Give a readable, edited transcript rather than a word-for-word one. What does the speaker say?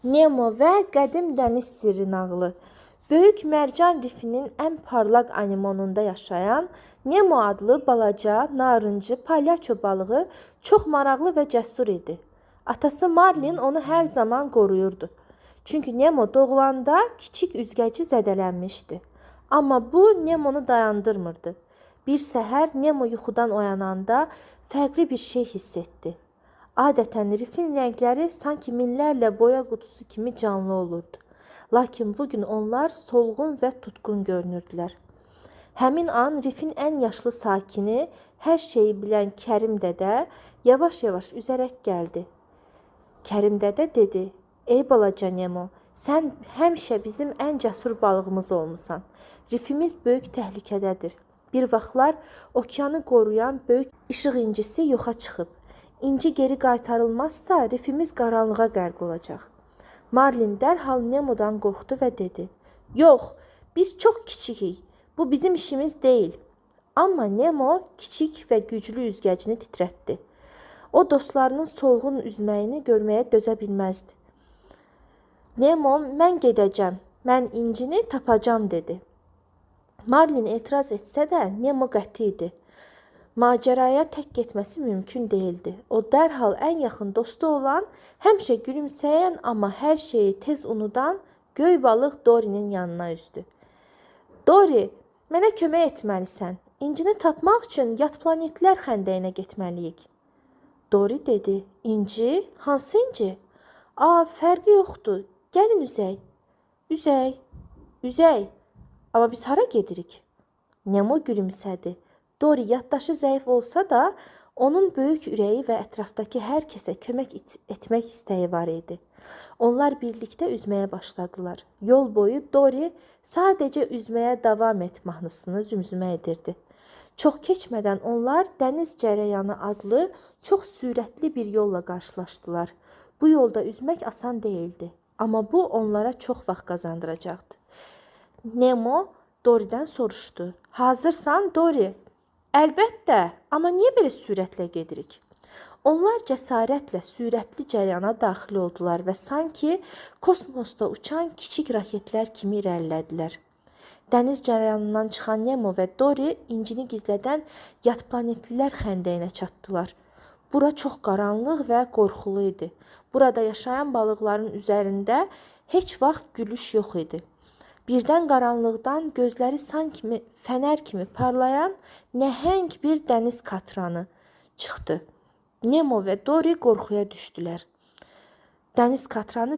Nemo və Qədim Dəniz Sirri nağılı. Böyük Mərcan rifinin ən parlaq anemonunda yaşayan Nemo adlı balaca, narıncı, palyaço balığı çox maraqlı və cəsur idi. Atası Marlin onu hər zaman qoruyurdu. Çünki Nemo doğulanda kiçik üzgəci zədələnmişdi. Amma bu Nemo'nu dayandırmırdı. Bir səhər Nemo yuxudan oyananda fərqli bir şey hiss etdi. Adətən rifin rəngləri sanki minlərlə boya qutusu kimi canlı olurdu. Lakin bugün onlar solğun və tutqun görünürdülər. Həmin an rifin ən yaşlı sakini, hər şeyi bilən Kərim dədə yavaş-yavaş üzərək gəldi. Kərim dədə dedi: "Ey balaca Nemo, sən həmişə bizim ən cəsur balığımız olmusan. Rifimiz böyük təhlükədədir. Bir vaxtlar okeanı qoruyan böyük işıq incisi yoxa çıxıb. İnci geri qaytarılmazsa rifimiz qaranlığa qərq olacaq." Marlin dərhal Nemo'dan qorxdu və dedi: "Yox, biz çox kiçikik. Bu bizim işimiz deyil." Amma Nemo kiçik və güclü üzgəcini titrətdi. O dostlarının solğun üzməyini görməyə dözə bilməzdi. "Nemo, mən gedəcəm. Mən incini tapacam," dedi. Marlin etiraz etsə də Nemo qəti idi. Macəraya tək getməsi mümkün değildi. O dərhal ən yaxın dostu olan, həmişə gülümsəyən, amma hər şeyi tez unudan göy balıq Dory'nin yanına üzdü. "Dory, mənə kömək etməlisən. İncini tapmaq üçün yad planetlər xəndəyinə getməliyik." Dory dedi: "İnci? Hansı inci?" Fərqi yoxdur. Gəlin üzək." Üzək. Amma biz hara gedirik?" Nemo gülümsədi. Dory yaddaşı zəif olsa da, onun böyük ürəyi və ətrafdakı hər kəsə kömək etmək istəyi var idi. Onlar birlikdə üzməyə başladılar. Yol boyu Dory sadəcə üzməyə davam et mahnısını zümzümə edirdi. Çox keçmədən onlar Dəniz Cərəyanı adlı çox sürətli bir yolla qarşılaşdılar. Bu yolda üzmək asan değildi, amma bu onlara çox vaxt qazandıracaqdı. Nemo Dory'dən soruşdu: "Hazırsan Dory?" "Əlbəttə, amma niyə belə sürətlə gedirik?" Onlar cəsarətlə sürətli cərəyana daxil oldular və sanki kosmosda uçan kiçik raketlər kimi irəlilədilər. Dəniz cərəyanından çıxan Nemo və Dory incini gizlədən yad planetlilər xəndəyinə çatdılar. Bura çox qaranlıq və qorxulu idi. Burada yaşayan balıqların üzərində heç vaxt gülüş yox idi. Birdən qaranlıqdan gözləri sanki fənər kimi parlayan nəhəng bir dəniz katranı çıxdı. Nemo və Dory qorxuya düşdülər. Dəniz katranı